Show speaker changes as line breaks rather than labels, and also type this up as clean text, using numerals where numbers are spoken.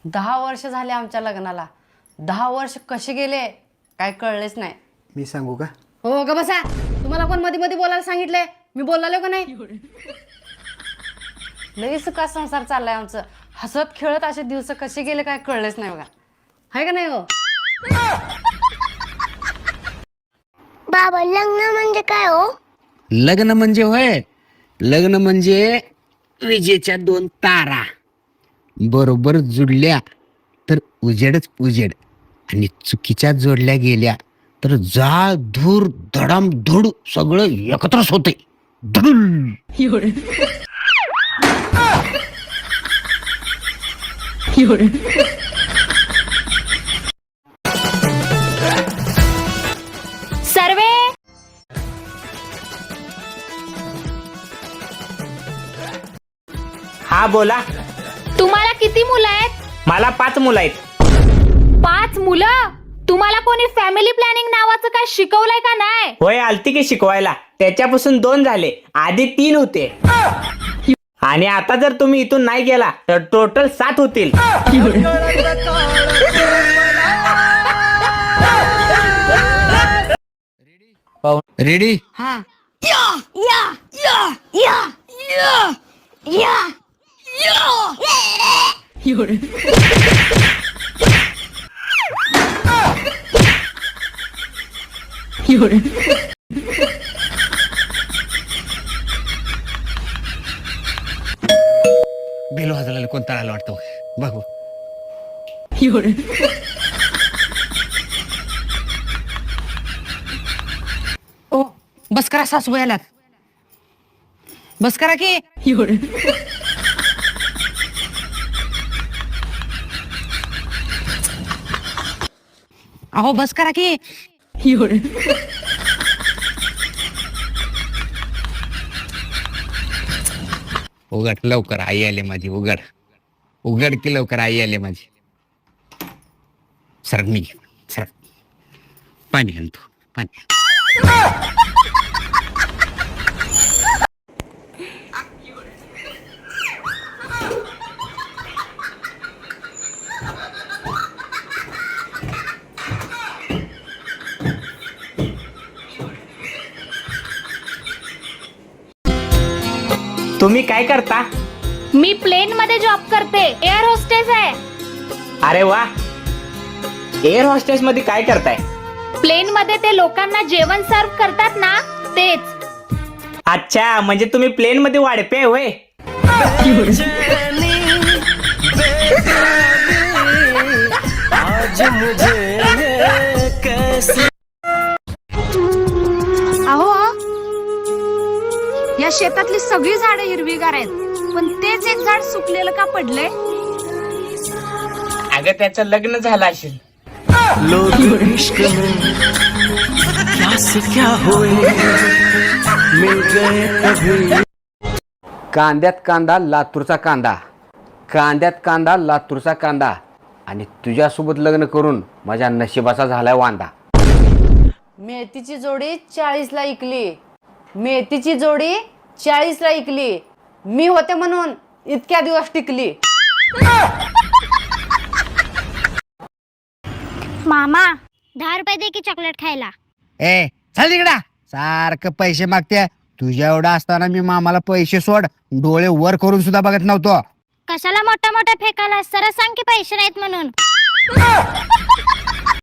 10 वर्ष झाले आमच्या लग्नाला. 10 वर्ष कसे गेले काय कळलेच नाही.
मी सांगू का?
हो ग बसा. तुम्हाला कोण मध्ये मध्ये बोलायला सांगितलंय? मी बोललो का नाही? लई सुखा संसार चाललाय आमचं. हसत खेळत असे दिवस कसे गेले काय कळलेच नाही बघा. हाय का नाही हो?
बाबा लग्न म्हणजे काय हो?
लग्न म्हणजे होय, लग्न म्हणजे विजेच्या 2 तारा बरोबर जुडल्या तर उजेडच उजेड, आणि चुकीच्या जोडल्या गेल्या तर जाळ धूर धडाम धूड सगळं एकत्रच होते.
सर्वे
हा बोला.
तुम्हाला किती मुलं आहेत?
मला 5 मुलं आहेत.
5 मुलं? तुम्हाला कोणी फॅमिली प्लॅनिंग नावाचं काय शिकवलंय का नाही?
होय, आलती की शिकवायला. त्याच्यापासून 2 झाले, आधी 3 होते. आणि आता जर तुम्ही इथून नाही गेला तर टोटल 7 होतील.
रेडी?
हा.
बेल वाजला कोणता आला वाटतो बघू.
ओ बस करा सासूबाई आलात. बस करा की. अहो बस करा की.
उघड लवकर, आई आले माझी. उघड उघड की लवकर, आई आले माझी. सर मी सर पाणी आणतो, पाणी.
तुम्ही काय करता?
मी प्लेन मध्ये जॉब करते, एअर होस्टेस आहे.
अरे वा, एअर हॉस्टेस मध्ये काय करताय?
प्लेन मध्ये ते लोकांना जेवण सर्व करतात ना, तेच.
अच्छा, म्हणजे तुम्ही प्लेन मध्ये वाढपे आहे होय?
अहो, या शेतातली सगळी झाडं हिरवीगार आहेत, पण तेच एक झाड सुकलेलं का पडलंय?
अगं त्याचं लग्न झालं असेल.
कांद्यात कांदा लातूरचा कांदा, कांद्यात कांदा लातूरचा कांदा, आणि तुझ्यासोबत लग्न करून माझ्या नशिबाचा झालाय वांदा.
मेथीची जोडी 40ला इकली. मेथीची जोडी 40ला इकली. मी होते म्हणून इतक्या दिवस टिकली.
मामा 10 रुपये दे की चॉकलेट खायला.
ए चल तिकडा, सारखं पैसे मागते. तुझ्या एवढं असताना मी मामाला पैसे सोड डोळे वर करून सुद्धा बघत नव्हतो.
कशाला मोठा मोठा फेकायला? सरळ सांग की पैसे नाहीत म्हणून.